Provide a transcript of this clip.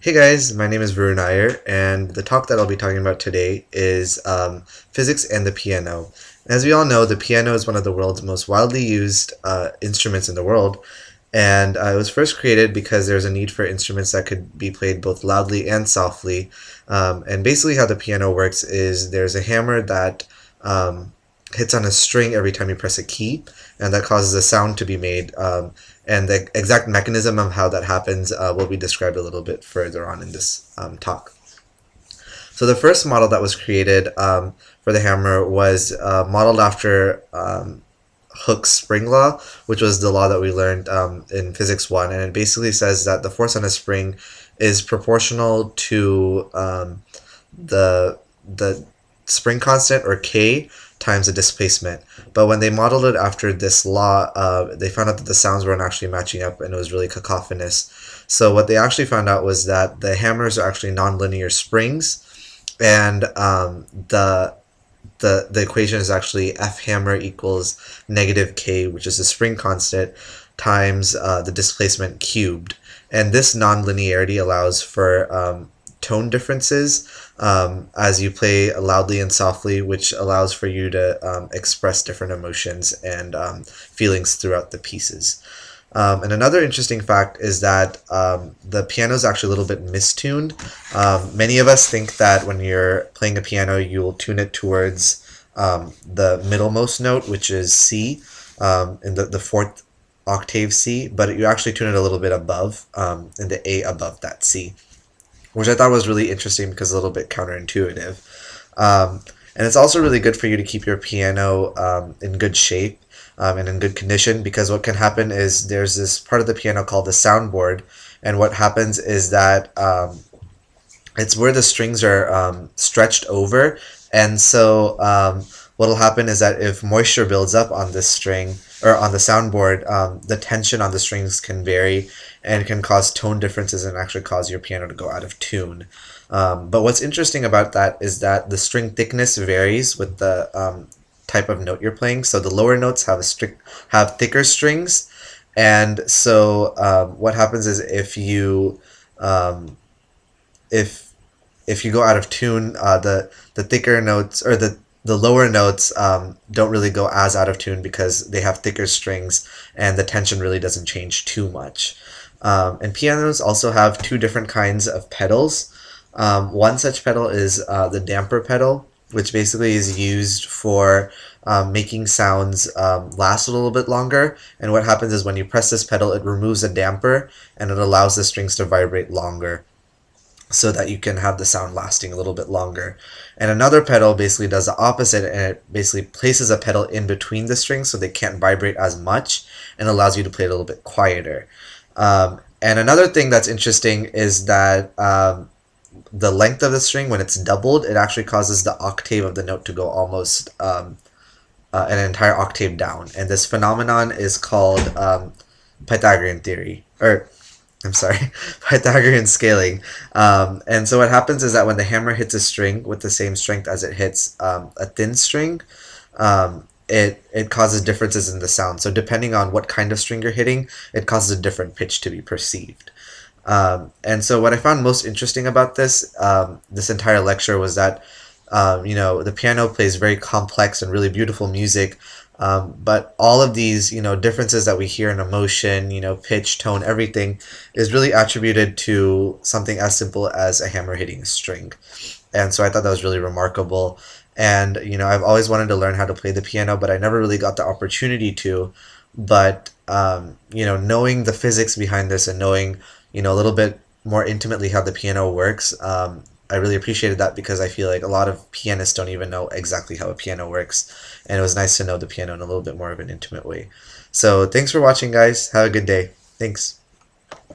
Hey guys, my name is Varun Iyer, and the talk that I'll be talking about today is physics and the piano. As we all know, the piano is one of the world's most widely used instruments in the world, and it was first created because there's a need for instruments that could be played both loudly and softly. And basically, how the piano works is there's a hammer that hits on a string every time you press a key, and that causes a sound to be made. And the exact mechanism of how that happens will be described a little bit further on in this talk. So the first model that was created for the hammer was modeled after Hooke's spring law, which was the law that we learned in Physics 1. And it basically says that the force on a spring is proportional to the spring constant, or K, times the displacement. But when they modeled it after this law, they found out that the sounds weren't actually matching up, and it was really cacophonous. So what they actually found out was that the hammers are actually nonlinear springs, and the equation is actually F hammer equals negative K, which is the spring constant, times the displacement cubed. And this nonlinearity allows for tone differences as you play loudly and softly, which allows for you to express different emotions and feelings throughout the pieces. And another interesting fact is that the piano is actually a little bit mistuned. Many of us think that when you're playing a piano, you'll tune it towards the middlemost note, which is C, in the fourth octave C, but you actually tune it a little bit above, in the A above that C, which I thought was really interesting because it's a little bit counterintuitive. And it's also really good for you to keep your piano in good shape and in good condition, because what can happen is there's this part of the piano called the soundboard, and what happens is that it's where the strings are stretched over, and so what'll happen is that if moisture builds up on this string or on the soundboard, the tension on the strings can vary and can cause tone differences and actually cause your piano to go out of tune. But what's interesting about that is that the string thickness varies with the type of note you're playing. So the lower notes have thicker strings, and so what happens is if you go out of tune, the thicker notes, or the lower notes don't really go as out of tune because they have thicker strings and the tension really doesn't change too much. And pianos also have two different kinds of pedals. One such pedal is the damper pedal, which basically is used for making sounds last a little bit longer. And what happens is when you press this pedal, it removes a damper and it allows the strings to vibrate longer, so that you can have the sound lasting a little bit longer. And another pedal basically does the opposite, and it basically places a pedal in between the strings so they can't vibrate as much, and allows you to play it a little bit quieter. And another thing that's interesting is that the length of the string, when it's doubled, it actually causes the octave of the note to go almost an entire octave down. And this phenomenon is called Pythagorean theory, or I'm sorry, Pythagorean scaling. And so what happens is that when the hammer hits a string with the same strength as it hits a thin string, it causes differences in the sound. So depending on what kind of string you're hitting, it causes a different pitch to be perceived. And so what I found most interesting about this entire lecture was that the piano plays very complex and really beautiful music, but all of these differences that we hear in emotion, pitch, tone, everything is really attributed to something as simple as a hammer hitting a string. And so I thought that was really remarkable. And I've always wanted to learn how to play the piano, but I never really got the opportunity to. But knowing the physics behind this, and knowing a little bit more intimately how the piano works, I really appreciated that, because I feel like a lot of pianists don't even know exactly how a piano works, and it was nice to know the piano in a little bit more of an intimate way. So thanks for watching, guys. Have a good day. Thanks.